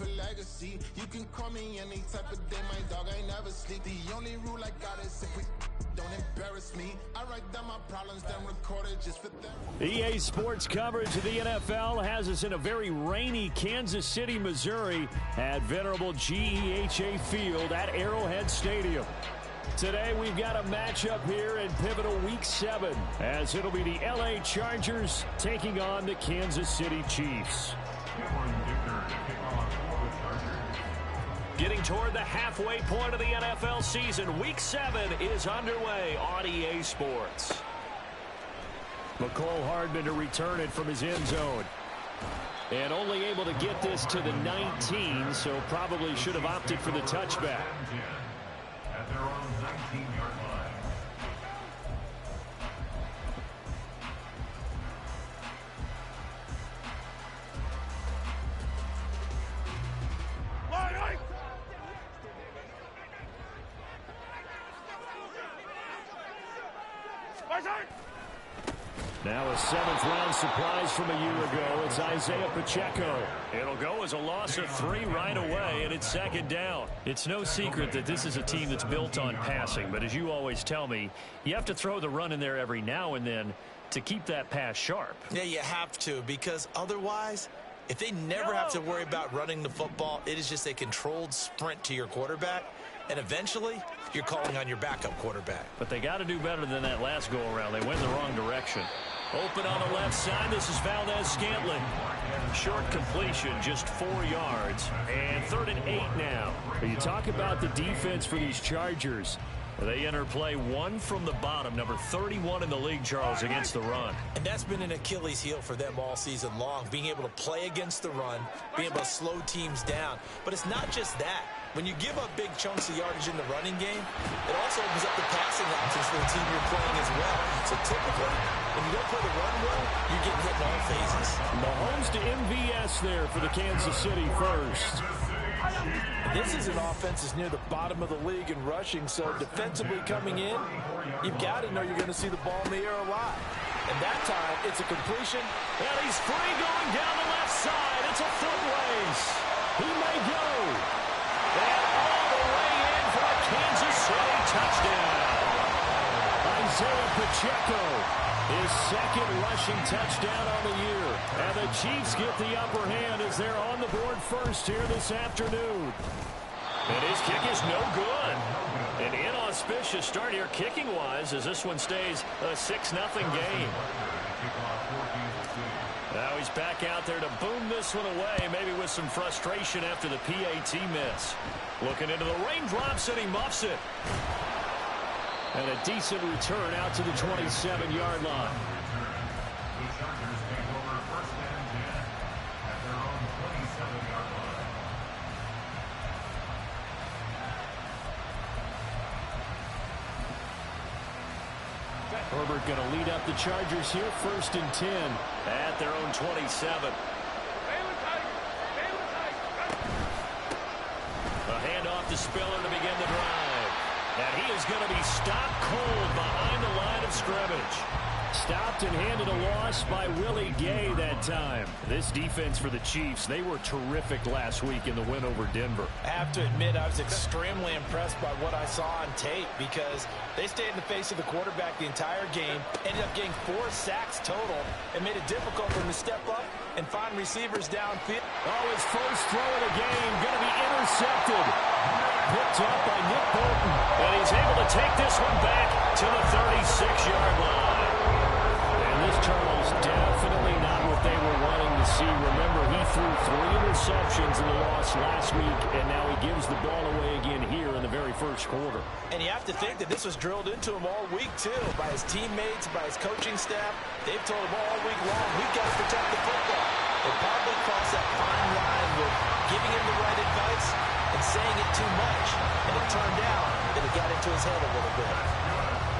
for legacy. You can call me any type of day, my dog, I never sleep. The only rule I got is if we don't embarrass me. I write down my problems, then record it just for them. EA Sports coverage of the NFL has us in a very rainy Kansas City, Missouri at venerable GEHA Field at Arrowhead Stadium. Today we've got a matchup here in pivotal Week 7 as it'll be the LA Chargers taking on the Kansas City Chiefs. Getting toward the halfway point of the NFL season, Week 7 is underway on EA Sports. McCole Hardman to return it from his end zone. And only able to get this to the 19, so probably should have opted for the touchback. At their own 19-yard line. Now a 7th-round surprise from a year ago. It's Isaiah Pacheco. It'll go as a loss of 3 right away, and it's 2nd down. It's no secret that this is a team that's built on passing, but as you always tell me, you have to throw the run in there every now and then to keep that pass sharp. Yeah, you have to, because otherwise, if they never have to worry about running the football, it is just a controlled sprint to your quarterback, and eventually, you're calling on your backup quarterback. But they got to do better than that last go-around. They went in the wrong direction. Open on the left side. This is Valdez-Scantling. Short completion, just 4 yards. And 3rd and 8 now. You talk about the defense for these Chargers. They enter play 1 from the bottom, number 31 in the league, Charles, against the run. And that's been an Achilles heel for them all season long, being able to play against the run, being able to slow teams down. But it's not just that. When you give up big chunks of yardage in the running game, it also opens up the passing options for the team you're playing as well. So typically, when you don't play the run well, you're getting hit in all phases. Mahomes to MVS there for the Kansas City first. This is an offense that's near the bottom of the league in rushing, so defensively coming in, you've got to know you're going to see the ball in the air a lot. And that time, it's a completion. And he's free going down the left side. It's a foot race. He may go. And all the way in for a Kansas City touchdown. Isaiah Pacheco, his 2nd rushing touchdown on the year. And the Chiefs get the upper hand as they're on the board first here this afternoon. And his kick is no good. An inauspicious start here kicking-wise as this one stays a 6-0 game. Now he's back out there to boom this one away, maybe with some frustration after the PAT miss. Looking into the raindrops, and he muffs it. And a decent return out to the 27-yard line. The Chargers take over 1st and 10 at their own 27-yard line. Herbert going to lead up the Chargers here, 1st and 10 at their own 27. A handoff to Spiller to begin the drive. And he is going to be stopped cold behind the line of scrimmage. Stopped and handed a loss by Willie Gay that time. This defense for the Chiefs, they were terrific last week in the win over Denver. I have to admit, I was extremely impressed by what I saw on tape because they stayed in the face of the quarterback the entire game, ended up getting 4 sacks total, and made it difficult for him to step up and find receivers downfield. Oh, his first throw of the game going to be intercepted. Picked up by Nick Bolton. And he's able to take this one back to the 36-yard line. And this, Charles, definitely not what they were wanting to see. Remember, he threw 3 interceptions in the loss last week, and now he gives the ball away again here in the very first quarter. And you have to think that this was drilled into him all week, too, by his teammates, by his coaching staff. They've told him all week long, we've got to protect the football. They probably crossed that fine line with giving him the right advice and saying it too much. And it turned out that it got into his head a little bit.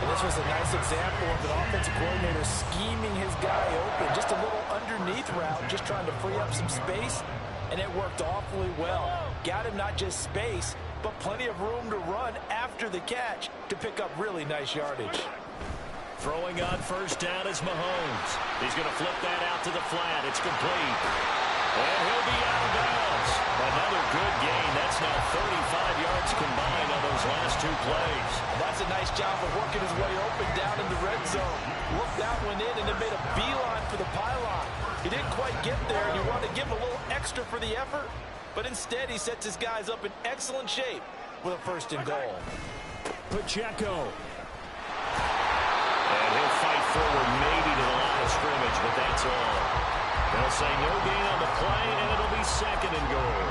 And this was a nice example of an offensive coordinator scheming his guy open. Just a little underneath route, just trying to free up some space, and it worked awfully well. Got him not just space, but plenty of room to run after the catch to pick up really nice yardage. Throwing on first down is Mahomes. He's going to flip that out to the flat. It's complete. And he'll be out of bounds. Another good gain. That's now 35 yards combined on those last two plays. That's a nice job of working his way open down in the red zone. Looked that one in and then made a beeline for the pylon. He didn't quite get there, and you want to give him a little extra for the effort, but instead he sets his guys up in excellent shape with a first and goal. Pacheco. And he'll fight forward maybe to the line of scrimmage, but that's all. They'll say no gain on the play, and it'll be second and goal.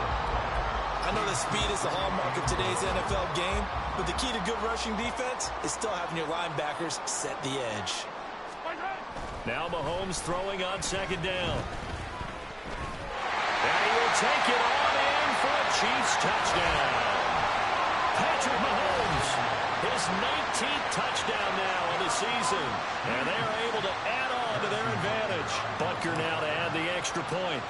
I know that speed is the hallmark of today's NFL game, but the key to good rushing defense is still having your linebackers set the edge. Now Mahomes throwing on second down. And he will take it on in for a Chiefs touchdown. Patrick Mahomes, his 19th touchdown now of the season. And they are able to add on to their advantage. Butker now to add the extra point.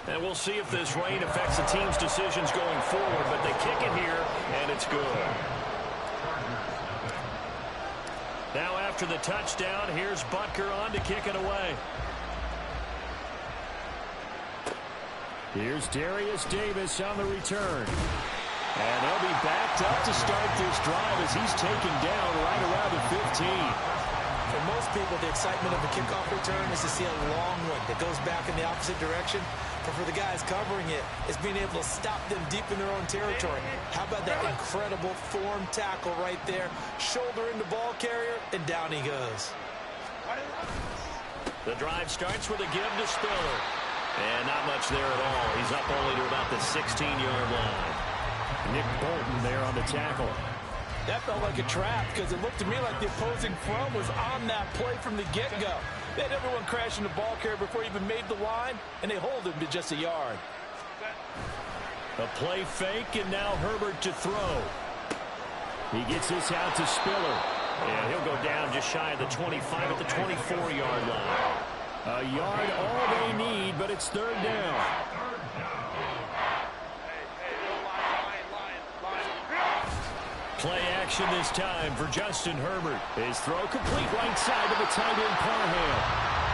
And we'll see if this rain affects the team's decisions going forward, but they kick it here, and it's good. Now after the touchdown, here's Butker on to kick it away. Here's Darius Davis on the return. And they'll be backed up to start this drive as he's taken down right around the 15. For most people, the excitement of a kickoff return is to see a long one that goes back in the opposite direction. But for the guys covering it, it's being able to stop them deep in their own territory. How about that incredible form tackle right there? Shoulder into ball carrier, and down he goes. The drive starts with a give to Spiller. And not much there at all. He's up only to about the 16-yard line. Nick Bolton there on the tackle. That felt like a trap because it looked to me like the opposing front was on that play from the get-go. They had everyone crashing the ball carrier before he even made the line, and they hold him to just a yard. A play fake, and now Herbert to throw. He gets this out to Spiller. And he'll go down just shy of the 25 at the 24-yard line. A yard all they need, but it's third down. Play action this time for Justin Herbert. His throw complete right side to the tight end Parham.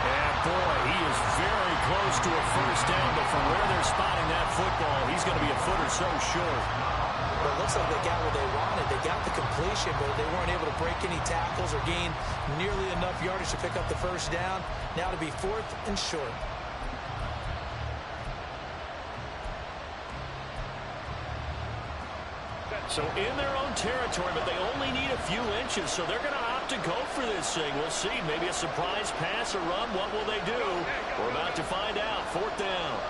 And boy, he is very close to a first down, but from where they're spotting that football, he's going to be a foot or so short. Well, it looks like they got what they wanted. They got the completion, but they weren't able to break any tackles or gain nearly enough yardage to pick up the first down. Now to be fourth and short. So in their own territory, but they only need a few inches, so they're going to opt to go for this thing. We'll see. Maybe a surprise pass or run. What will they do? We're about to find out. Fourth down.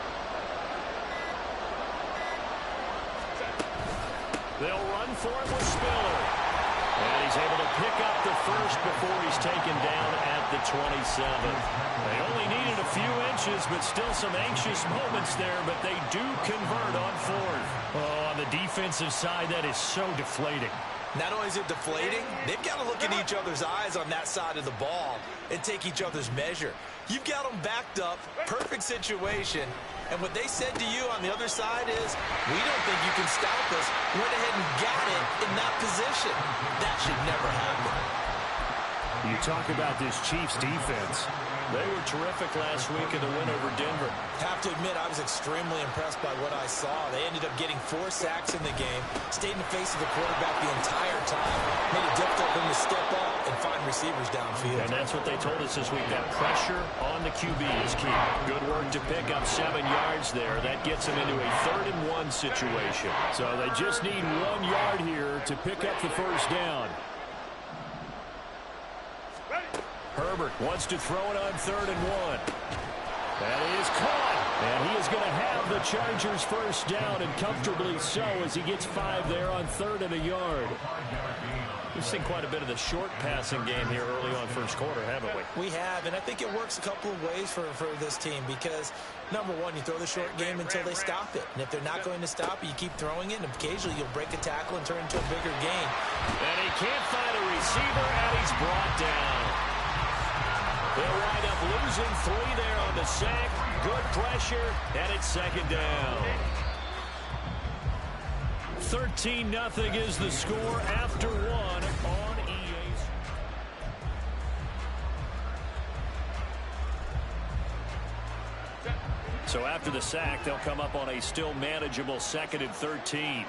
They'll run for it with Spiller. And he's able to pick up the first before he's taken down at the 27. They only needed a few inches, but still some anxious moments there, but they do convert on fourth. Oh, on the defensive side, that is so deflating. Not only is it deflating, they've got to look in each other's eyes on that side of the ball and take each other's measure. You've got them backed up, perfect situation, and what they said to you on the other side is, we don't think you can stop us. Went ahead and got it in that position. That should never happen. You talk about this Chiefs defense. They were terrific last week in the win over Denver. Have to admit, I was extremely impressed by what I saw. They ended up getting 4 sacks in the game, stayed in the face of the quarterback the entire time, made it difficult for him to step up and find receivers downfield. And that's what they told us this week. That pressure on the QB is key. Good work to pick up 7 yards there. That gets them into a 3rd-and-1 situation. So they just need 1 yard here to pick up the first down. Herbert wants to throw it on 3rd and 1. That is caught. And he is going to have the Chargers first down, and comfortably so as he gets 5 there on 3rd and a yard. We've seen quite a bit of the short passing game here early on first quarter, haven't we? We have, and I think it works a couple of ways for this team because, number one, you throw the short game until they stop it. And if they're not going to stop it, you keep throwing it, and occasionally you'll break a tackle and turn it into a bigger gain. And he can't find a receiver, and he's brought down. They'll wind up losing 3 there on the sack. Good pressure, and it's 2nd down. 13-0 is the score after 1 on EA's. So after the sack, they'll come up on a still manageable 2nd and 13.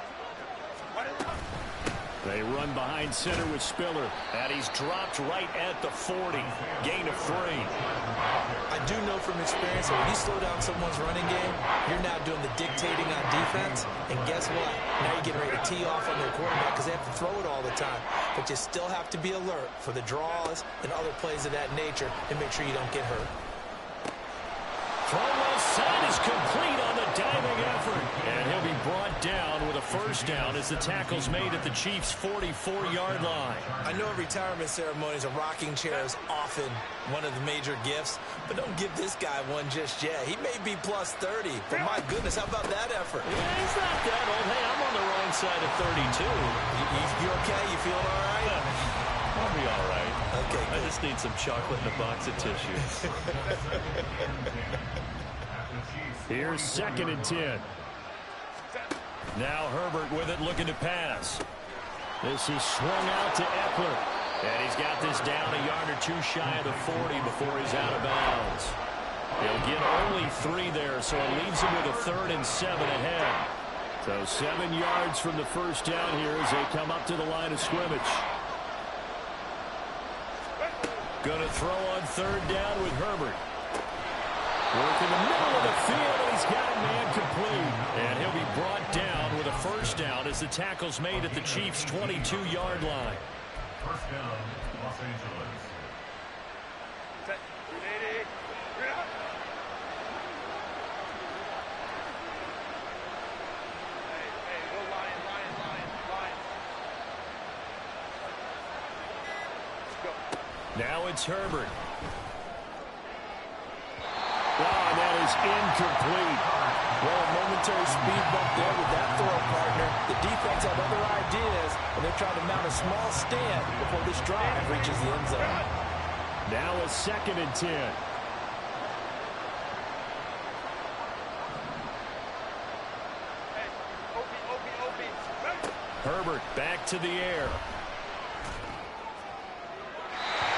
They run behind center with Spiller, and he's dropped right at the 40. Gain of 3. I do know from experience that when you slow down someone's running game, you're now doing the dictating on defense. And guess what? Now you're getting ready to tee off on their quarterback because they have to throw it all the time. But you still have to be alert for the draws and other plays of that nature and make sure you don't get hurt. Throw well set is complete on the diving effort. And he'll be brought down with a first down as the tackle's made at the Chiefs' 44-yard line. I know at retirement ceremonies, a rocking chair is often one of the major gifts, but don't give this guy one just yet. He may be plus 30, but my goodness, how about that effort? Yeah, he's not that old. Hey, I'm on the wrong side of 32. You okay? You feeling all right? I'll be all right. Okay, good. I just need some chocolate and a box of tissues. Here's 2nd and 10. Now Herbert with it, looking to pass. This is swung out to Eckler. And he's got this down a yard or two shy of the 40 before he's out of bounds. He'll get only 3 there, so it leaves him with a 3rd and 7 ahead. So 7 yards from the first down here as they come up to the line of scrimmage. Going to throw on 3rd down with Herbert. Work in the middle of the field, and he's got a man complete. And he'll be brought down with a first down as the tackle's made at the Chiefs' 22-yard line. First down, Los Angeles. Now it's Herbert. And that is incomplete. Well, a momentary speed bump there with that throw, partner. The defense had other ideas, and they're trying to mount a small stand before this drive reaches the end zone. Now a 2nd and 10. Herbert back to the air.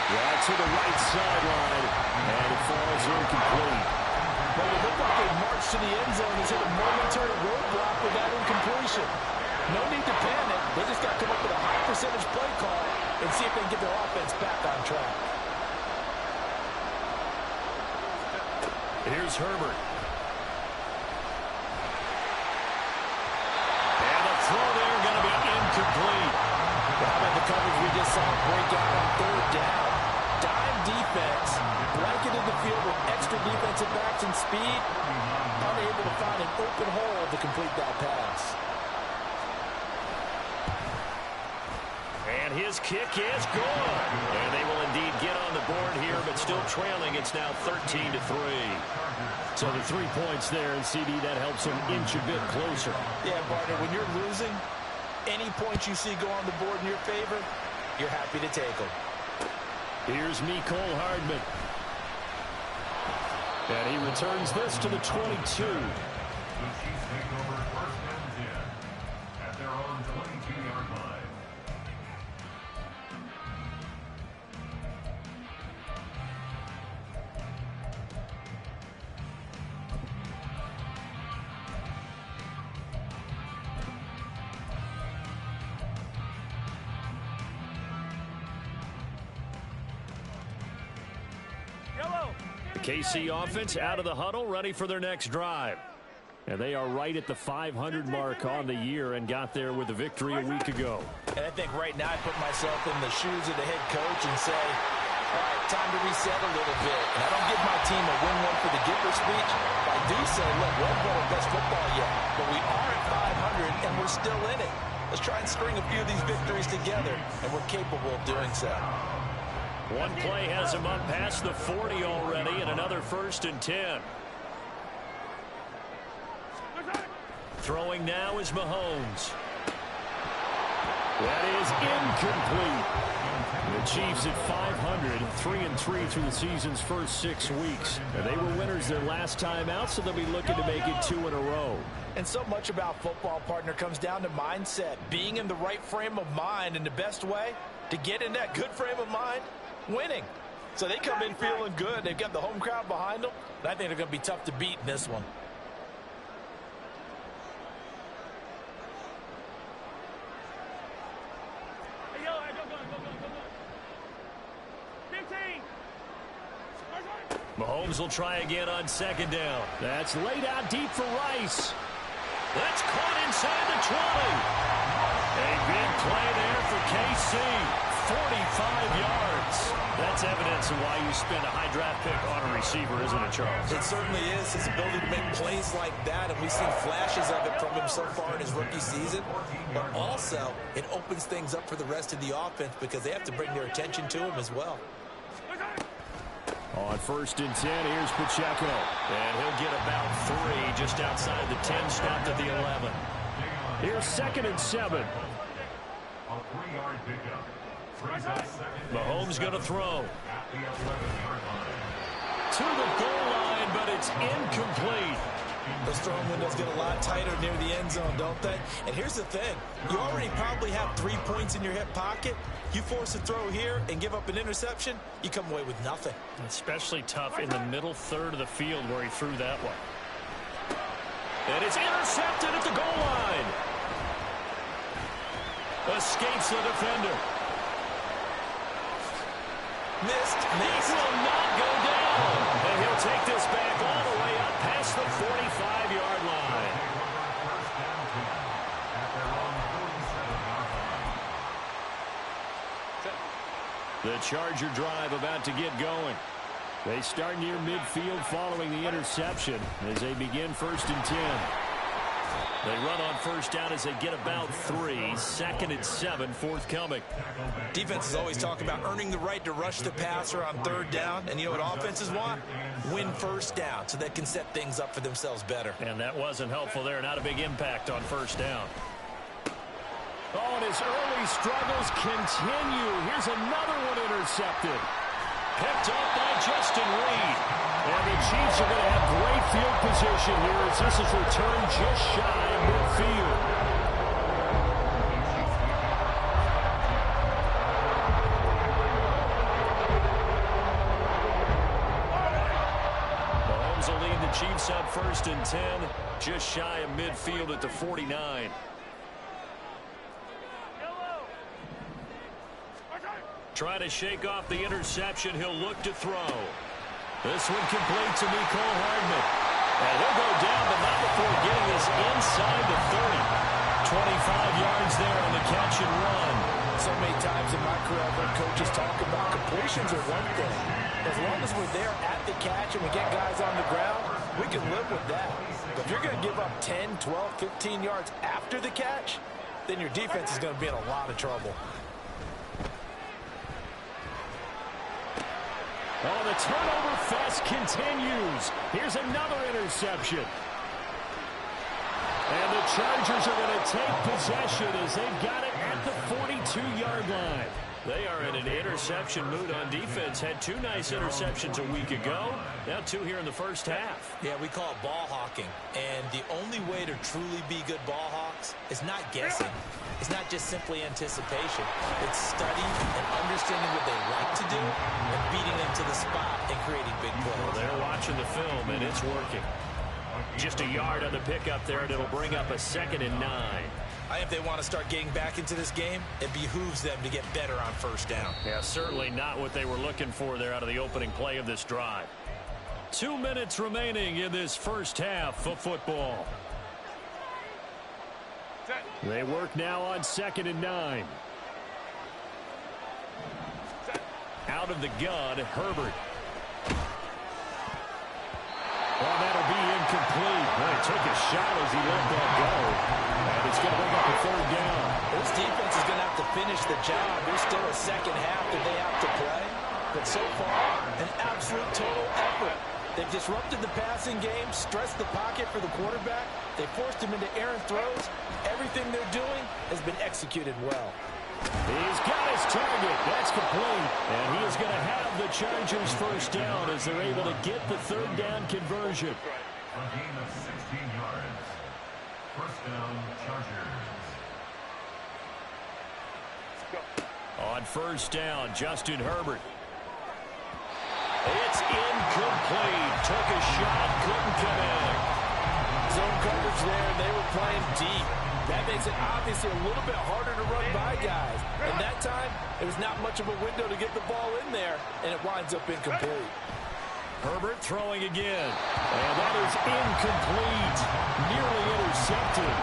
Yeah, to the right sideline, and it falls incomplete. Well, it looked like they marched to the end zone. He's hit a momentary roadblock with that incompletion. No need to panic. They just got to come up with a high percentage play call and see if they can get their offense back on track. Here's Herbert. And the throw there going to be incomplete. How about the coverage we just saw break out on 3rd down? Dime defense, blanketed the field with extra defensive backs and speed, unable to find an open hole to complete that pass. And his kick is good. And they will indeed get on the board here, but still trailing. It's now 13-3. So the 3 points there, and CD, that helps them inch a bit closer. Yeah, partner, when you're losing, any points you see go on the board in your favor, you're happy to take them. Here's Mecole Hardman. And he returns this to the 22. The Chiefs take over 1st and 10 at their own 22-yard line. KC offense out of the huddle, ready for their next drive. And they are right at the 500 mark on the year and got there with a victory a week ago. And I think right now I put myself in the shoes of the head coach and say, all right, time to reset a little bit. And I don't give my team a win one for the Gipper speech. I do say, look, we haven't played our best football yet, but we are at 500 and we're still in it. Let's try and string a few of these victories together, and we're capable of doing so. One play has him up past the 40 already, and another 1st and 10. Throwing now is Mahomes. That is incomplete. The Chiefs at 500, 3-3 through the season's first 6 weeks. And they were winners their last time out, so they'll be looking to make it 2 in a row. And so much about football, partner, comes down to mindset. Being in the right frame of mind, and the best way to get in that good frame of mind, winning. So they come in feeling good. They've got the home crowd behind them. And I think they're going to be tough to beat in this one. Mahomes will try again on second down. That's laid out deep for Rice. That's caught inside the 20. A big play there for KC. 45 yards. That's evidence of why you spend a high draft pick on a receiver, isn't it, Charles? It certainly is. His ability to make plays like that, and we've seen flashes of it from him so far in his rookie season. But also, it opens things up for the rest of the offense because they have to bring their attention to him as well. On 1st and 10, here's Pacheco. And he'll get about 3 just outside the 10, stopped at the 11. Here's 2nd and 7. A 3-yard pickup. Mahomes going to throw. At the 11-yard line. To the goal line, but it's incomplete. Those throwing windows get a lot tighter near the end zone, don't they? And here's the thing. You already probably have 3 points in your hip pocket. You force a throw here and give up an interception, you come away with nothing. Especially tough in the middle third of the field where he threw that one. And it's intercepted at the goal line. Escapes the defender. Missed. He will not go down. And he'll take this back all the way up past the 45-yard line. The Charger drive about to get going. They start near midfield following the interception as they begin 1st and 10. They run on 1st down as they get about 3. 2nd and 7 forthcoming. Defenses always talk about earning the right to rush the passer on 3rd down. And you know what offenses want? Win 1st down so they can set things up for themselves better. And that wasn't helpful there. Not a big impact on 1st down. Oh, and his early struggles continue. Here's another one intercepted. Picked up by Justin Reed. And the Chiefs are going to have great field position here as this is returned just shy of midfield. Mahomes will lead the Chiefs on 1st and 10, just shy of midfield at the 49. Trying to shake off the interception. He'll look to throw. This one complete to Nicole Hardman. And he'll go down, but not before getting this inside the 30. 25 yards there on the catch and run. So many times in my career, I've heard coaches talk about completions are one thing. As long as we're there at the catch and we get guys on the ground, we can live with that. But if you're going to give up 10, 12, 15 yards after the catch, then your defense is going to be in a lot of trouble. Oh, the turnover fest continues. Here's another interception. And the Chargers are going to take possession as they've got it at the 42-yard line. They are in an interception mood on defense. Had 2 nice interceptions a week ago. Now 2 here in the 1st half. Yeah, we call it ball hawking. And the only way to truly be good ball hawks is not guessing. It's not just simply anticipation. It's study and understanding what they like to do and beating them to the spot and creating big plays. Well, they're watching the film, and it's working. Just a yard on the pickup there, and it'll bring up a 2nd and 9. I think if they want to start getting back into this game, it behooves them to get better on 1st down. Yeah, certainly not what they were looking for there out of the opening play of this drive. 2 minutes remaining in this 1st half of football. They work now on 2nd and 9. Out of the gun, Herbert. Well, that'll be incomplete. Well, he took a shot as he let that go. And it's going to bring up a 3rd down. This defense is going to have to finish the job. There's still a 2nd half that they have to play. But so far, an absolute total effort. They've disrupted the passing game, stressed the pocket for the quarterback. They forced him into errant throws. Everything they're doing has been executed well. He's got his target. That's complete. And he is going to have the Chargers 1st down as they're able to get the 3rd down conversion. A gain of 16 yards. 1st down, Chargers. On 1st down, Justin Herbert. It's incomplete. Took a shot, couldn't connect. Zone coverage there, and they were playing deep. That makes it obviously a little bit harder to run by guys. And that time, it was not much of a window to get the ball in there, and it winds up incomplete. Herbert throwing again. And that is incomplete. Nearly intercepted.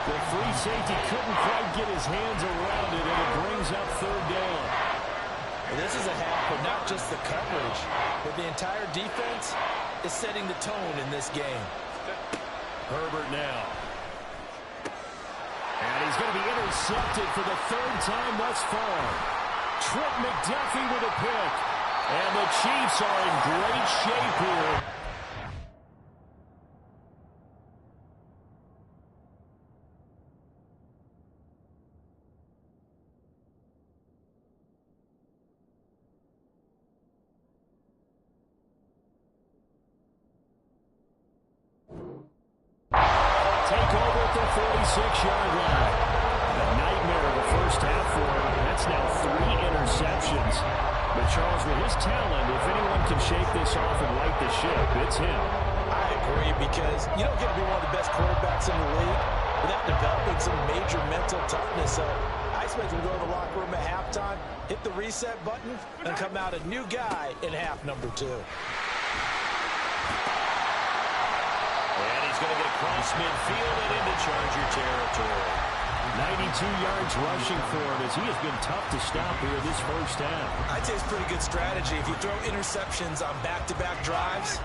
The free safety couldn't quite get his hands around it, and it brings up third down. And this is a half, but not just the coverage, but the entire defense is setting the tone in this game. Herbert now. And he's going to be intercepted for the third time thus far. Trent McDuffie with a pick. And the Chiefs are in great shape here. Take over at the 46-yard line. A nightmare of the first half for him. That's now 3 interceptions. But Charles, with his talent, if anyone can shake this off and right the ship, it's him. I agree, because you don't get to be one of the best quarterbacks in the league without developing some major mental toughness. So I expect him to go to the locker room at halftime, hit the reset button, and come out a new guy in half number 2. And he's going to get across midfield and into Charger territory. 92 yards rushing for him as he has been tough to stop here this first half. I'd say it's pretty good strategy. If you throw interceptions on back-to-back drives,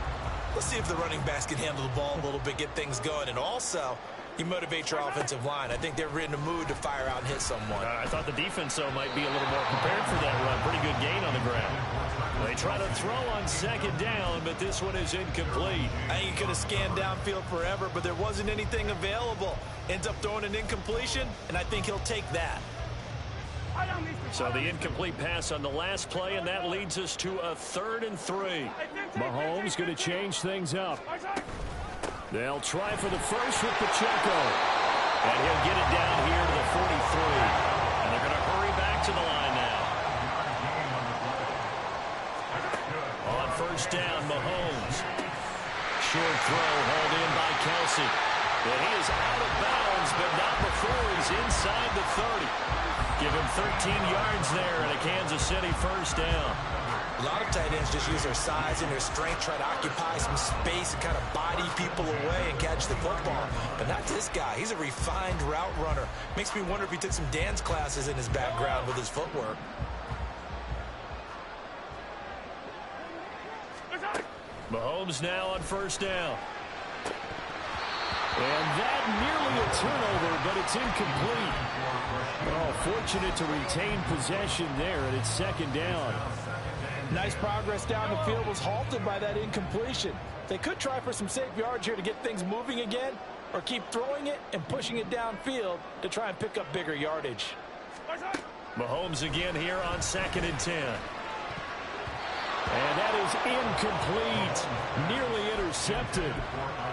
let's see if the running backs can handle the ball a little bit, get things going. And also, you motivate your offensive line. I think they're in the mood to fire out and hit someone. I thought the defense, though, might be a little more prepared for that run. Pretty good gain on the ground. They try to throw on second down, but this one is incomplete. I think he could have scanned downfield forever, but there wasn't anything available. Ends up throwing an incompletion, and I think he'll take that. So the incomplete pass on the last play, and that leads us to a 3rd and 3. Mahomes going to change things up. They'll try for the first with Pacheco. And he'll get it down here to the 43. And they're going to hurry back to the line now. On first down, Mahomes. Short throw hauled in by Kelsey. And he is out of bounds, but not before he's inside the 30. Give him 13 yards there and a Kansas City first down. A lot of tight ends just use their size and their strength, try to occupy some space and kind of body people away and catch the football. But not this guy. He's a refined route runner. Makes me wonder if he took some dance classes in his background with his footwork. Mahomes now on first down. And that nearly a turnover, but it's incomplete. Oh, fortunate to retain possession there, and it's second down. Nice progress down the field was halted by that incompletion. They could try for some safe yards here to get things moving again, or keep throwing it and pushing it downfield to try and pick up bigger yardage. Mahomes again here on 2nd and 10. And that is incomplete. Nearly intercepted.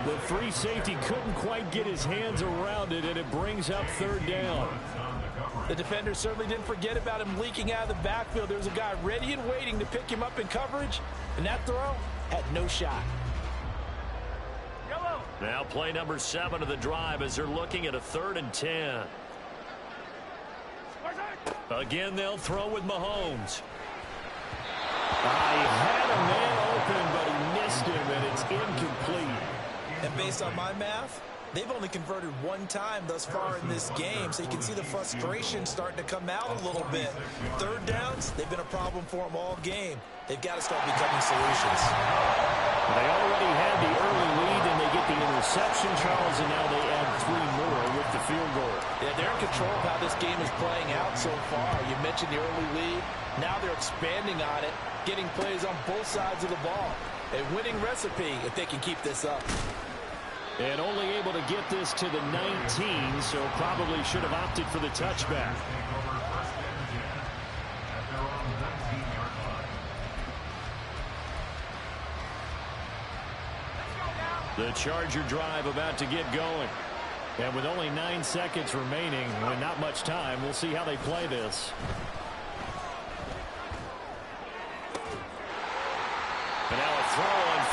The free safety couldn't quite get his hands around it, and it brings up 3rd down. The defender certainly didn't forget about him leaking out of the backfield. There was a guy ready and waiting to pick him up in coverage, and that throw had no shot. Now play number 7 of the drive as they're looking at a 3rd and 10. Again, they'll throw with Mahomes. He had a man open, but he missed him, and it's incomplete. And based on my math, they've only converted 1 time thus far in this game, so you can see the frustration starting to come out a little bit. 3rd downs, they've been a problem for them all game. They've got to start becoming solutions. They already had the early lead, and they get the interception, Charles, and now they add 3 more with the field goal. Yeah, they're in control of how this game is playing out so far. You mentioned the early lead. Now they're expanding on it, getting plays on both sides of the ball. A winning recipe if they can keep this up. And only able to get this to the 19, so probably should have opted for the touchback. The Charger drive about to get going. And with only 9 seconds remaining and not much time, we'll see how they play this.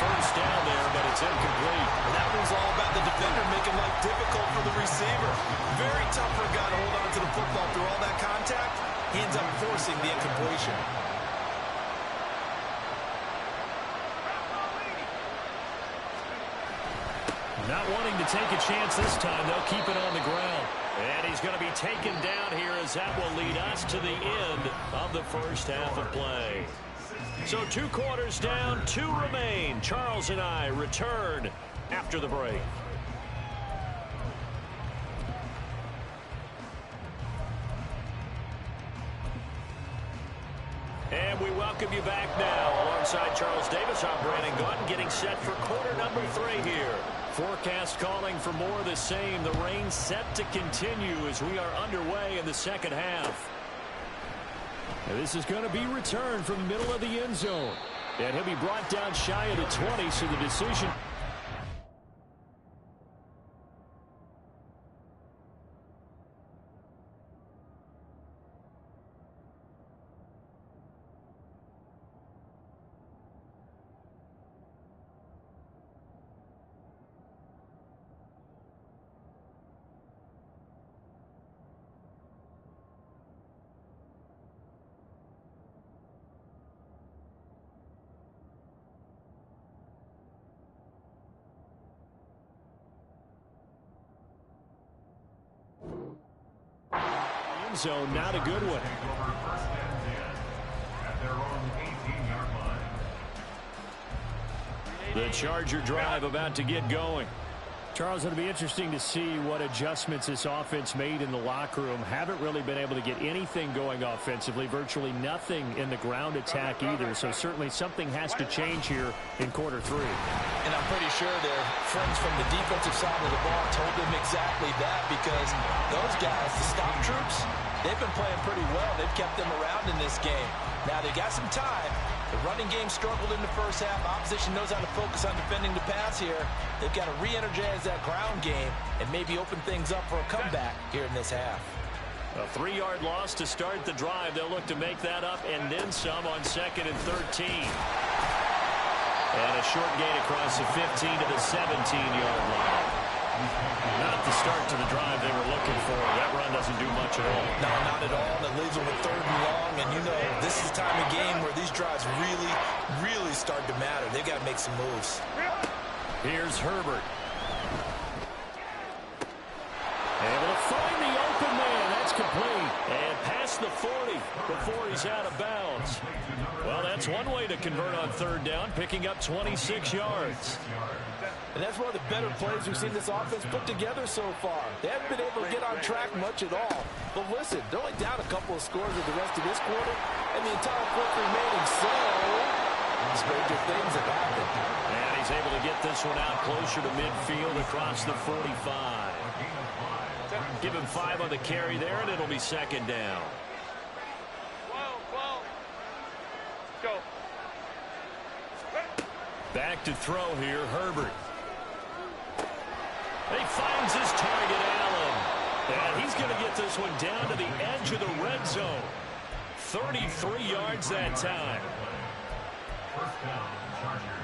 first down there, but it's incomplete. And that was all about the defender making life difficult for the receiver. Very tough for a guy to hold on to the football through all that contact. He ends up forcing the incompletion. Not wanting to take a chance this time, they'll keep it on the ground. And he's going to be taken down here as that will lead us to the end of the first half of play. So 2 quarters down, 2 remain. Charles and I return after the break. And we welcome you back now. Alongside Charles Davis, I'm Brandon Gaudin, getting set for quarter number 3 here. Forecast calling for more of the same. The rain set to continue as we are underway in the second half. And this is going to be returned from the middle of the end zone. And he'll be brought down shy of the 20, so the decision... zone, not a good one. The Charger drive about to get going. Charles, it'll be interesting to see what adjustments this offense made in the locker room. Haven't really been able to get anything going offensively, virtually nothing in the ground attack either. So certainly something has to change here in quarter 3. And I'm pretty sure their friends from the defensive side of the ball told them exactly that, because those guys, the stop troops, they've been playing pretty well. They've kept them around in this game. Now they got some time. The running game struggled in the first half. Opposition knows how to focus on defending the pass here. They've got to re-energize that ground game and maybe open things up for a comeback here in this half. A 3-yard loss to start the drive. They'll look to make that up and then some on 2nd and 13. And a short gain across the 15 to the 17-yard line. Not the start to the drive they were looking for. That run doesn't do much at all. No, not at all. And it leaves them with 3rd and long. And you know, this is the time of game where these drives really start to matter. They've got to make some moves. Here's Herbert. Able to find the open man. That's complete. And past the 40 before he's out of bounds. Well, that's one way to convert on 3rd down, picking up 26 yards. And that's one of the better plays we've seen this offense put together so far. They haven't been able to get on track much at all. But listen, they're only down a couple of scores with the rest of this quarter, and the entire fourth remaining. So, stranger things have happened. And he's able to get this one out closer to midfield across the 45. Give him 5 on the carry there, and it'll be 2nd down. Go. Back to throw here, Herbert. He finds his target, Allen. And he's going to get this one down to the edge of the red zone. 33 yards that time. First down, Chargers.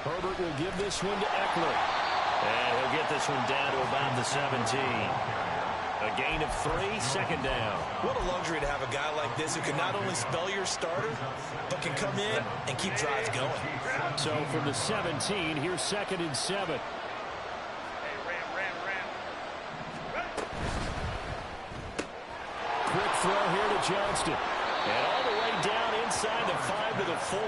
Herbert will give this one to Eckler. And he'll get this one down to about the 17. A gain of 3, 2nd down. What a luxury to have a guy like this who can not only spell your starter, but can come in and keep drives going. So from the 17, here's 2nd and 7. Quick throw here to Johnston. And all the way down inside the 5 to the 4.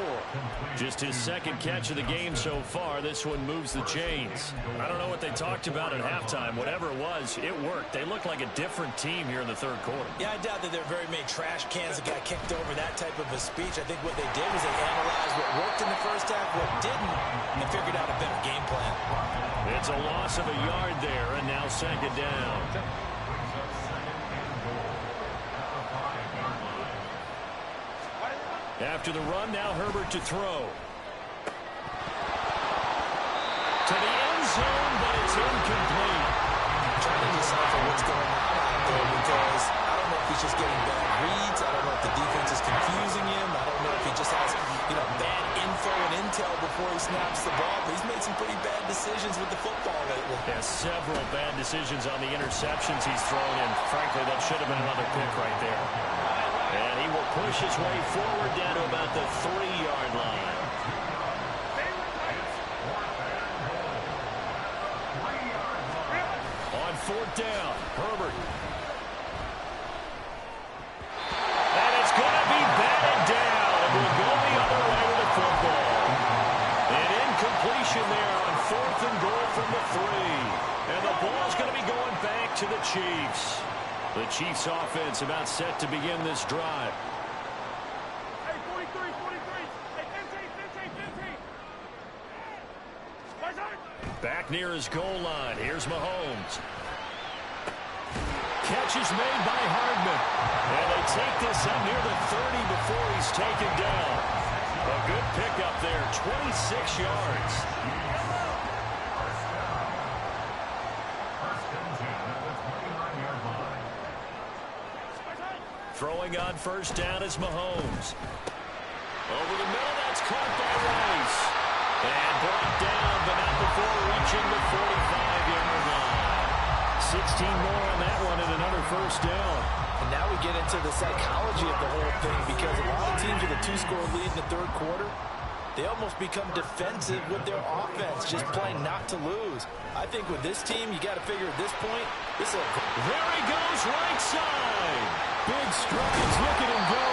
Just his 2nd catch of the game so far. This one moves the chains. I don't know what they talked about at halftime. Whatever it was, it worked. They look like a different team here in the 3rd quarter. Yeah, I doubt that there are very many trash cans that got kicked over, that type of a speech. I think what they did was they analyzed what worked in the first half, what didn't, and figured out a better game plan. It's a loss of a yard there, and now 2nd down. After the run, now Herbert to throw. To the end zone, but it's incomplete. I'm trying to decipher what's going on out there, because I don't know if he's just getting bad reads. I don't before he snaps the ball, but he's made some pretty bad decisions with the football lately. Yeah, several bad decisions on the interceptions he's thrown, and frankly, that should have been another pick right there. And he will push his way forward down to about the 3-yard line. On 4th down, Herbert. And it's going to be batted down, and we'll go the other way with the football. An incompletion there on 4th and goal from the 3. And the ball's going to be going back to the Chiefs. The Chiefs offense about set to begin this drive. Hey, 43, 43. Hey, 15. Back near his goal line. Here's Mahomes. Catch is made by Hardman. And they take this up near the 30 before he's taken down. A good pickup there, 26 yards. Throwing on 1st down is Mahomes. Over the middle, that's caught by Rice. And brought down, but not before reaching the 45-yard line. 16 more on that one and another 1st down. And now we get into the psychology of the whole thing, because a lot of teams with a 2-score lead in the 3rd quarter, they almost become defensive with their offense, just playing not to lose. I think with this team, you got to figure at this point, this is a... There he goes, right side. Big strides, look at him go.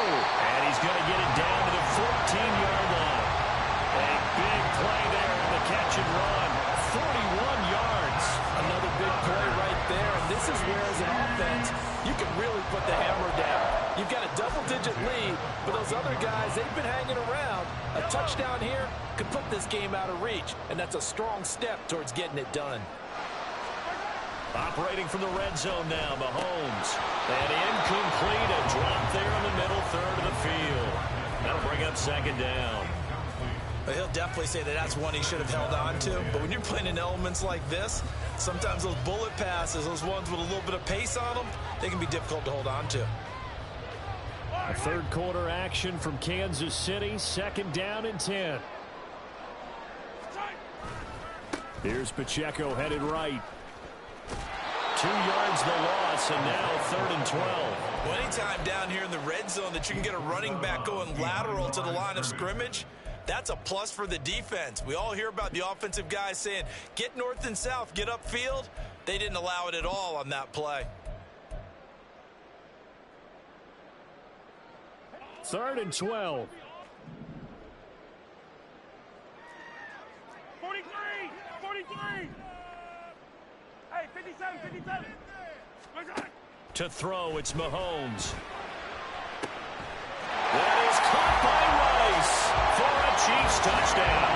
And he's going to get it down to the 14-yard line. A big play there in the catch and run. 41 yards. Another big play right there, and this is where, as an offense, you can really put the hammer down. You've got a double-digit lead, but those other guys, they've been hanging around. A touchdown here could put this game out of reach, and that's a strong step towards getting it done. Operating from the red zone now, Mahomes. And incomplete, a drop there in the middle third of the field. That'll bring up 2nd down. He'll definitely say that that's one he should have held on to. But when you're playing in elements like this, sometimes those bullet passes, those ones with a little bit of pace on them, they can be difficult to hold on to. A 3rd quarter action from Kansas City. 2nd down and 10. Here's Pacheco headed right. 2 yards the loss, and now 3rd and 12. Well, anytime down here in the red zone that you can get a running back going lateral to the line of scrimmage, that's a plus for the defense. We all hear about the offensive guys saying, get north and south, get upfield. They didn't allow it at all on that play. 3rd and 12. 43, 43. Hey, 57, 57. To throw, it's Mahomes. That is caught by Rice for a Chiefs touchdown.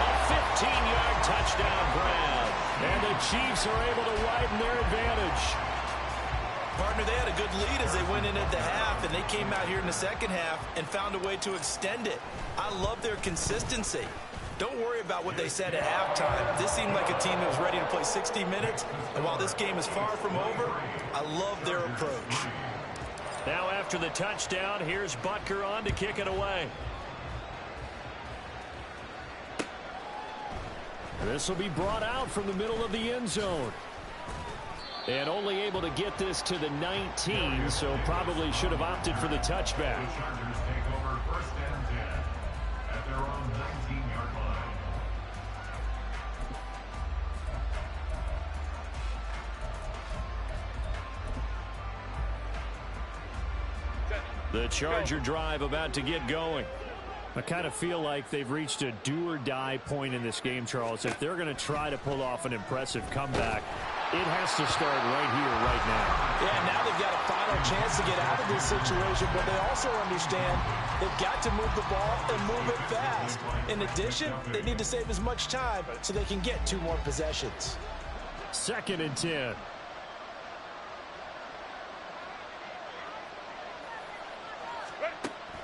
A 15-yard touchdown grab. And the Chiefs are able to widen their advantage. Partner, they had a good lead as they went in at the half, and they came out here in the 2nd half and found a way to extend it. I love their consistency. Don't worry about what they said at halftime. This seemed like a team that was ready to play 60 minutes, and while this game is far from over, I love their approach. Now after the touchdown, here's Butker on to kick it away. This will be brought out from the middle of the end zone. And only able to get this to the 19, so probably should have opted for the touchback. The Chargers take over 1st and 10 at their own 19-yard line. The Charger drive about to get going. I kind of feel like they've reached a do-or-die point in this game, Charles. If they're going to try to pull off an impressive comeback, it has to start right here, right now. Yeah, now they've got a final chance to get out of this situation, but they also understand they've got to move the ball and move it fast. In addition, they need to save as much time so they can get 2 more possessions. 2nd and 10.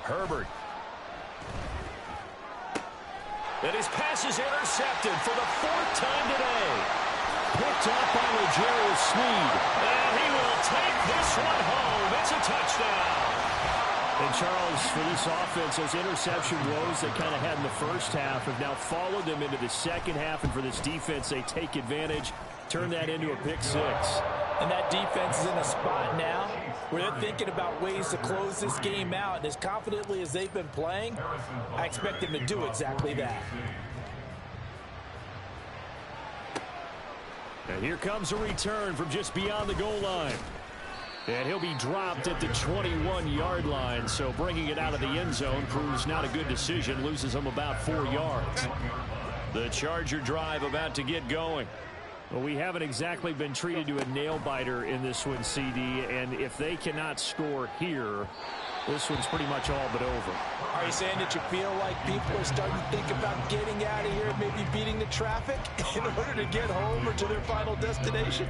Herbert. And his pass is intercepted for the 4th time today. Picked up by L'Jarius Sneed. And he will take this one home. It's a touchdown. And Charles, for this offense, those interception woes they kind of had in the first half have now followed them into the second half. And for this defense, they take advantage, turn that into a pick six. And that defense is in a spot now where they're thinking about ways to close this game out. And as confidently as they've been playing, I expect them to do exactly that. And here comes a return from just beyond the goal line. And he'll be dropped at the 21-yard line, so bringing it out of the end zone proves not a good decision, loses him about 4 yards. The Charger drive about to get going. Well, we haven't exactly been treated to a nail-biter in this one, CD, and if they cannot score here, this one's pretty much all but over. Are you saying that you feel like people are starting to think about getting out of here and maybe beating the traffic in order to get home or to their final destination?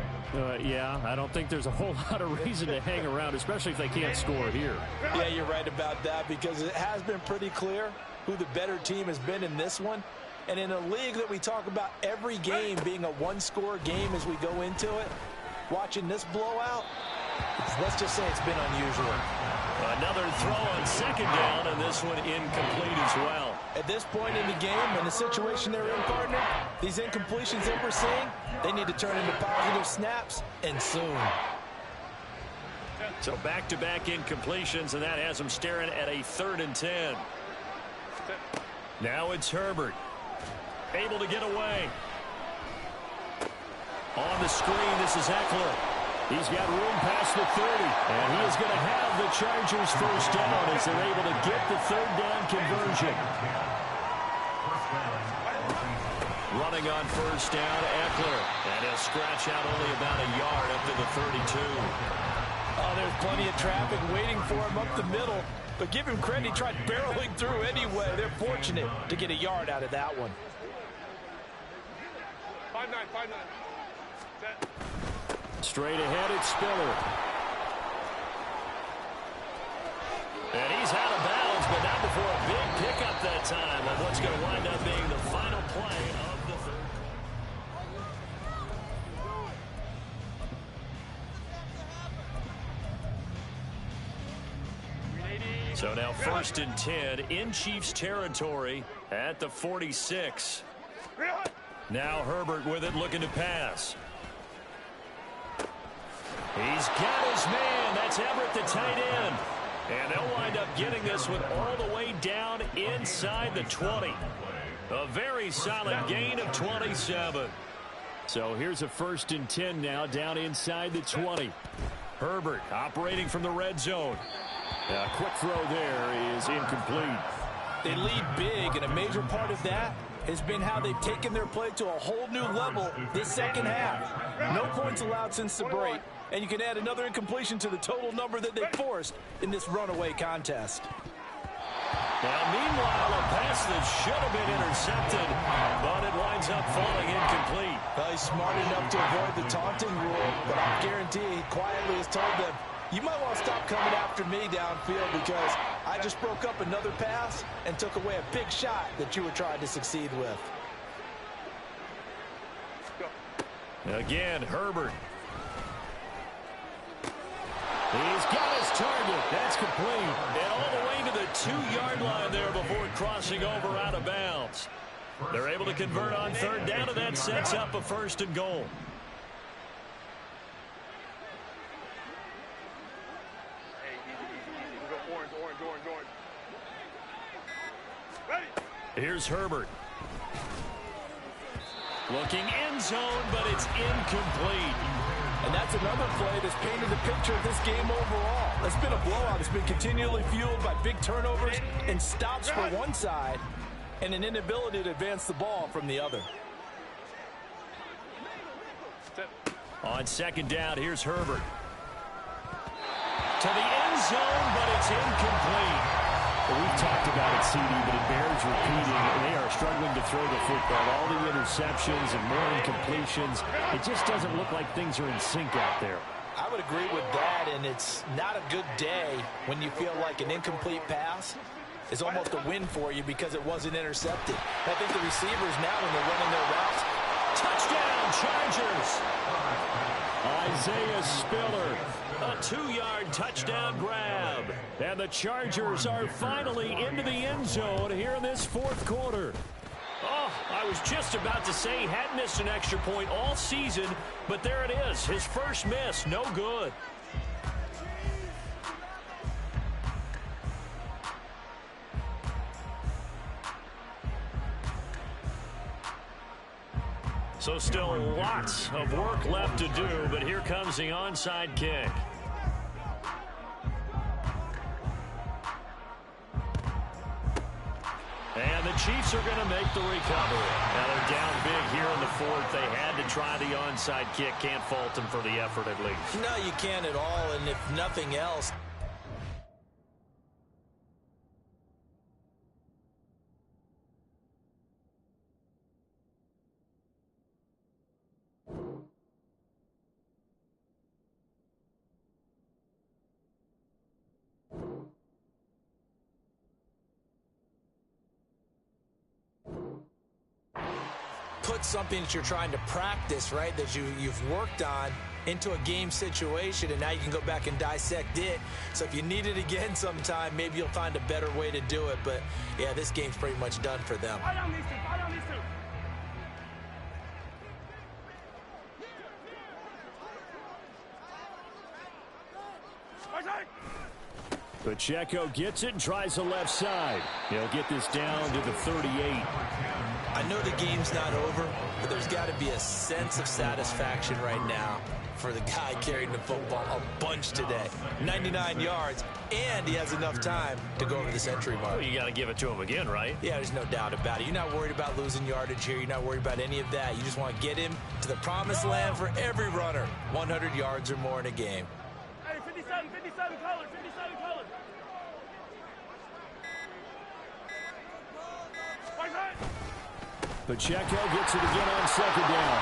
Yeah, I don't think there's a whole lot of reason to hang around, especially if they can't score here. Yeah, you're right about that because it has been pretty clear who the better team has been in this one. And in a league that we talk about every game being a one-score game as we go into it, watching this blowout, let's just say it's been unusual. Another throw on second down, and this one incomplete as well. At this point in the game, and the situation they're in, partner, these incompletions that we're seeing, they need to turn into positive snaps, and soon. So back-to-back incompletions, and that has them staring at a 3rd and 10. Now it's Herbert. Able to get away. On the screen, this is Eckler. He's got room past the 30, and he is going to have the Chargers first down as they're able to get the 3rd down conversion. Running on first down, Eckler, and he'll scratch out only about a yard up to the 32. Oh, there's plenty of traffic waiting for him up the middle, but give him credit, he tried barreling through anyway. They're fortunate to get a yard out of that one. 5-9, 5-9. Straight ahead, it's Spiller. And he's out of bounds, but not before a big pickup that time on what's going to wind up being the final play of the third. So now 1st and 10 in Chiefs territory at the 46. Now Herbert with it, looking to pass. He's got his man. That's Everett, the tight end. And they'll wind up getting this one all the way down inside the 20. A very solid gain of 27. So here's a 1st and 10 now down inside the 20. Herbert operating from the red zone. A quick throw there is incomplete. They lead big, and a major part of that has been how they've taken their play to a whole new level this second half. No points allowed since the break, and you can add another incompletion to the total number that they forced in this runaway contest. Now, meanwhile, a pass that should have been intercepted, but it winds up falling incomplete. Well, he's smart enough to avoid the taunting rule, but I guarantee he quietly has told them, you might want to stop coming after me downfield because I just broke up another pass and took away a big shot that you were trying to succeed with. Again, Herbert. He's got his target. That's complete. And all the way to the 2-yard line there before crossing over out of bounds. They're able to convert on 3rd down, and that sets up a 1st and goal. Here's Herbert. Looking end zone, but it's incomplete. And that's another play that's painted the picture of this game overall. It's been a blowout. It's been continually fueled by big turnovers and stops for one side and an inability to advance the ball from the other. On 2nd down, here's Herbert. To the end zone, but it's incomplete. Well, we've talked about it, CD, but it bears repeating. They are struggling to throw the football. All the interceptions and more incompletions. It just doesn't look like things are in sync out there. I would agree with that, and it's not a good day when you feel like an incomplete pass is almost a win for you because it wasn't intercepted. I think the receivers now, when they're running their routes, touchdown, Chargers! Isaiah Spiller, a 2-yard touchdown grab. And the Chargers are finally into the end zone here in this fourth quarter. Oh, I was just about to say he hadn't missed an extra point all season, but there it is. His first miss, no good. So still lots of work left to do, but here comes the onside kick. And the Chiefs are going to make the recovery. Now they're down big here in the fourth. They had to try the onside kick. Can't fault them for the effort at least. No, you can't at all, and if nothing else, put something that you're trying to practice, right, that you've worked on into a game situation, and now you can go back and dissect it. So if you need it again sometime, maybe you'll find a better way to do it. But, yeah, this game's pretty much done for them. Fire on these two. Fire on these two. Pacheco gets it and tries the left side. He'll get this down to the 38. I know the game's not over, but there's got to be a sense of satisfaction right now for the guy carrying the football a bunch today. 99 yards, and he has enough time to go over the century mark. Well, you got to give it to him again, right? Yeah, there's no doubt about it. You're not worried about losing yardage here. You're not worried about any of that. You just want to get him to the promised land for every runner. 100 yards or more in a game. Hey, 57 colors, 57 colors. Pacheco gets it again on second down.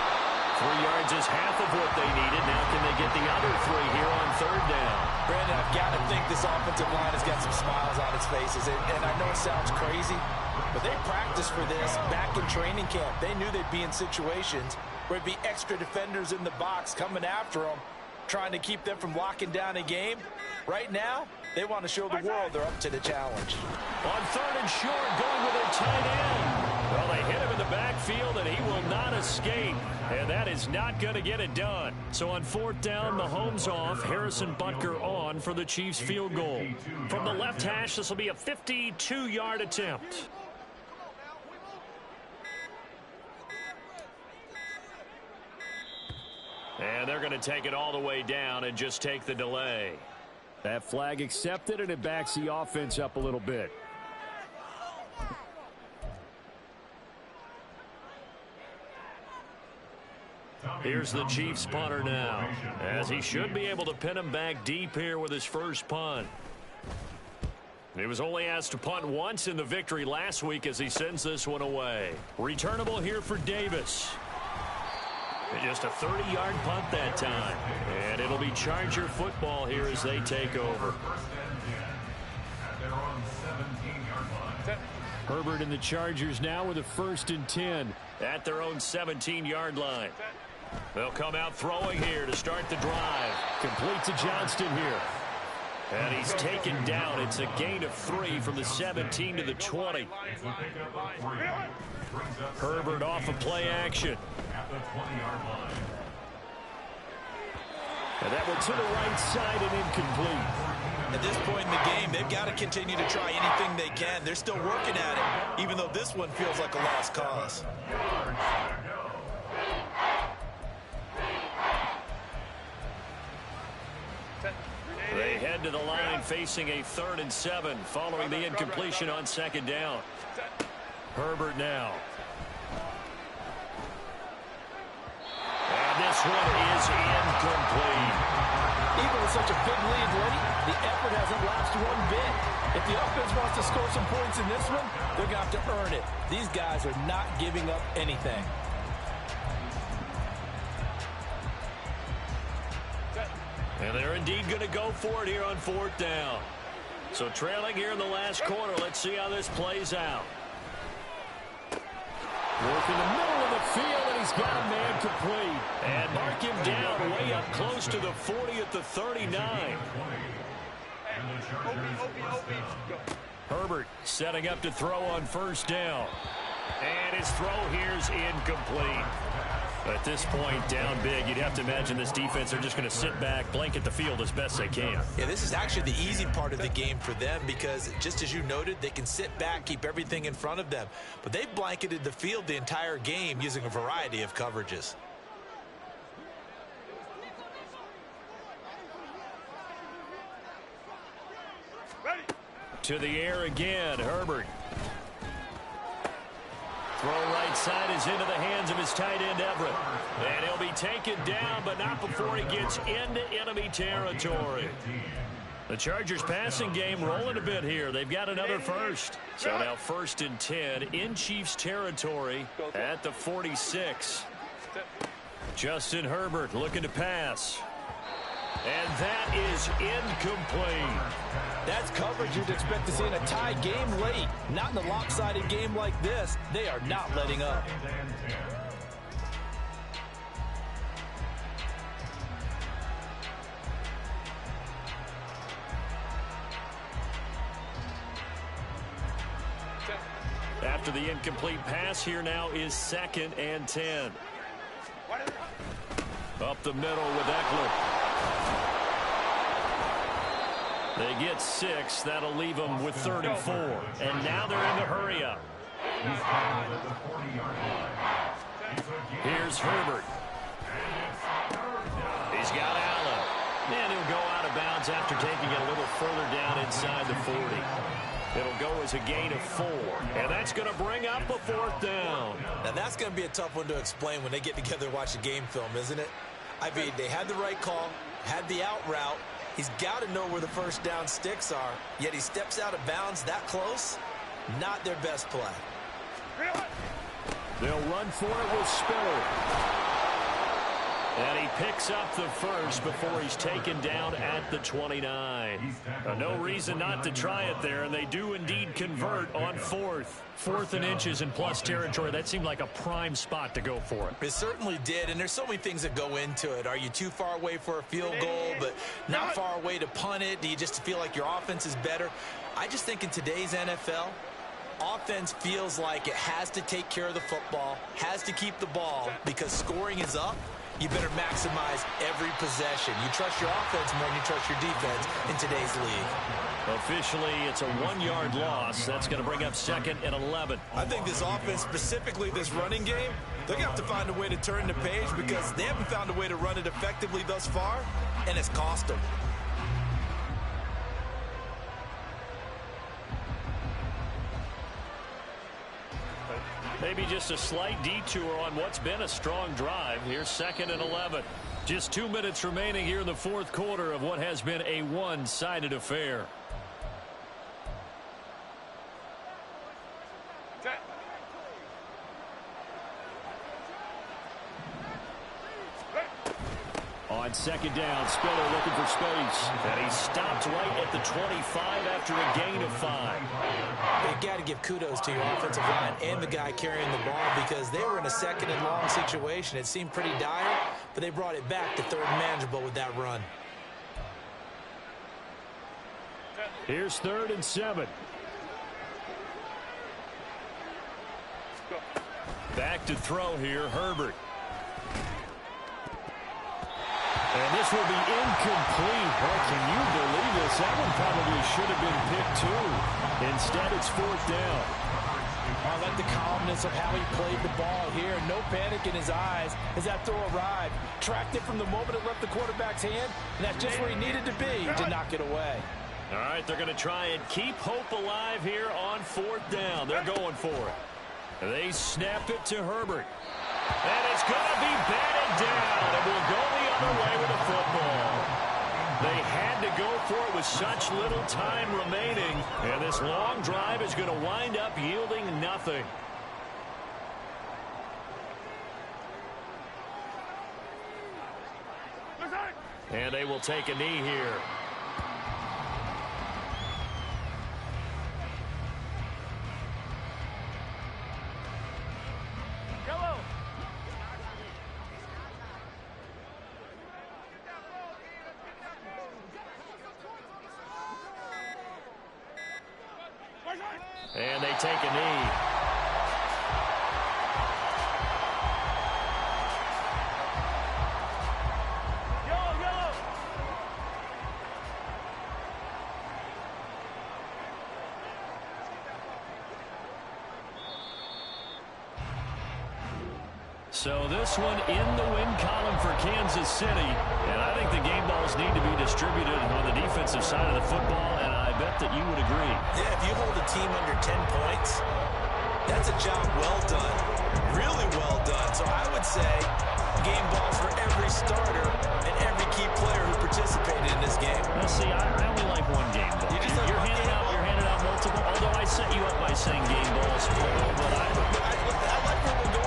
3 yards is half of what they needed. Now can they get the other 3 here on third down? Brandon, I've got to think this offensive line has got some smiles on its faces. And I know it sounds crazy, but they practiced for this back in training camp. They knew they'd be in situations where it'd be extra defenders in the box coming after them, trying to keep them from locking down a game. Right now, they want to show the world they're up to the challenge. On third and short, going with a tight end. Well, they hit him in the backfield, and he will not escape. And that is not going to get it done. So on fourth down, Mahomes off. Harrison Butker on for the Chiefs field goal. From the left hash, this will be a 52-yard attempt. And they're going to take it all the way down and just take the delay. That flag accepted, and it backs the offense up a little bit. Here's the Chiefs punter now, as he should be able to pin him back deep here with his first punt. He was only asked to punt once in the victory last week as he sends this one away. Returnable here for Davis. Just a 30-yard punt that time. And it'll be Charger football here as they take over. Herbert and the Chargers now with a 1st and 10 at their own 17-yard line. They'll come out throwing here to start the drive. Complete to Johnston here. And he's taken down. It's a gain of 3 from the 17 to the 20. Herbert off of play action. And that one to the right side and incomplete. At this point in the game, they've got to continue to try anything they can. They're still working at it, even though this one feels like a lost cause. They head to the line facing a 3rd and 7 following the incompletion on 2nd down. Herbert now. And this one is incomplete. Even with such a big lead late, the effort hasn't lapsed one bit. If the offense wants to score some points in this one, they're going to have to earn it. These guys are not giving up anything. And they're indeed going to go for it here on 4th down. So trailing here in the last quarter. Let's see how this plays out. Work in the middle of the field, and he's got a man complete. And mark him down way up close to the 40 at the 39. Herbert setting up to throw on first down. And his throw here's incomplete. At this point, down big, you'd have to imagine this defense are just going to sit back, blanket the field as best they can. Yeah, this is actually the easy part of the game for them because, just as you noted, they can sit back, keep everything in front of them. But they've blanketed the field the entire game using a variety of coverages. Ready. To the air again, Herbert. Throw right side is into the hands of his tight end, Everett. And he'll be taken down, but not before he gets into enemy territory. The Chargers passing game rolling a bit here. They've got another first. So now 1st and 10 in Chiefs territory at the 46. Justin Herbert looking to pass. And that is incomplete. That's coverage you'd expect to see in a tie game late. Not in a lopsided game like this. They are not letting up. After the incomplete pass, here now is 2nd and 10. Up the middle with Eckler. They get 6. That'll leave them with 34. And now they're in the hurry-up. Here's Herbert. He's got Allen. And he'll go out of bounds after taking it a little further down inside the 40. It'll go as a gain of 4. And that's going to bring up a 4th down. Now, that's going to be a tough one to explain when they get together and watch the game film, isn't it? I mean, they had the right call, had the out route. He's got to know where the first down sticks are, yet he steps out of bounds that close. Not their best play. They'll run for it with Spiller. And he picks up the first before he's taken down at the 29. No reason not to try it there, and they do indeed convert on 4th. 4th and inches in plus territory. That seemed like a prime spot to go for it. It certainly did, and there's so many things that go into it. Are you too far away for a field goal, but not far away to punt it? Do you just feel like your offense is better? I just think in today's NFL, offense feels like it has to take care of the football, has to keep the ball, because scoring is up. You better maximize every possession. You trust your offense more than you trust your defense in today's league. Officially, it's a 1-yard loss. That's going to bring up 2nd and 11. I think this offense, specifically this running game, they're going to have to find a way to turn the page because they haven't found a way to run it effectively thus far, and it's cost them. Maybe just a slight detour on what's been a strong drive. Here's 2nd and 11. Just 2 minutes remaining here in the 4th quarter of what has been a one-sided affair. On 2nd down, Spiller looking for space. And he stopped right at the 25 after a gain of 5. You got to give kudos to your offensive line and the guy carrying the ball because they were in a 2nd and long situation. It seemed pretty dire, but they brought it back to 3rd and manageable with that run. Here's 3rd and 7. Back to throw here, Herbert. And this will be incomplete. Boy, can you believe this? That one probably should have been picked too. Instead, it's 4th down. I like the calmness of how he played the ball here. No panic in his eyes as that throw arrived. Tracked it from the moment it left the quarterback's hand, and that's just where he needed to be to knock it away. All right, they're going to try and keep hope alive here on 4th down. They're going for it. They snap it to Herbert. And it's going to be batted down, and we'll go the other way with the football. They had to go for it with such little time remaining, and this long drive is going to wind up yielding nothing. And they will take a knee here. And they take a knee. So this one in the win column for Kansas City. And I think the game balls need to be distributed on the defensive side of the football, and I bet that you would agree. Yeah, if you hold a team under 10 points, that's a job well done. Really well done. So I would say game balls for every starter and every key player who participated in this game. Now, see, I only like one game ball. You're handing out multiple, although I set you up by saying game balls, but I like where we're going.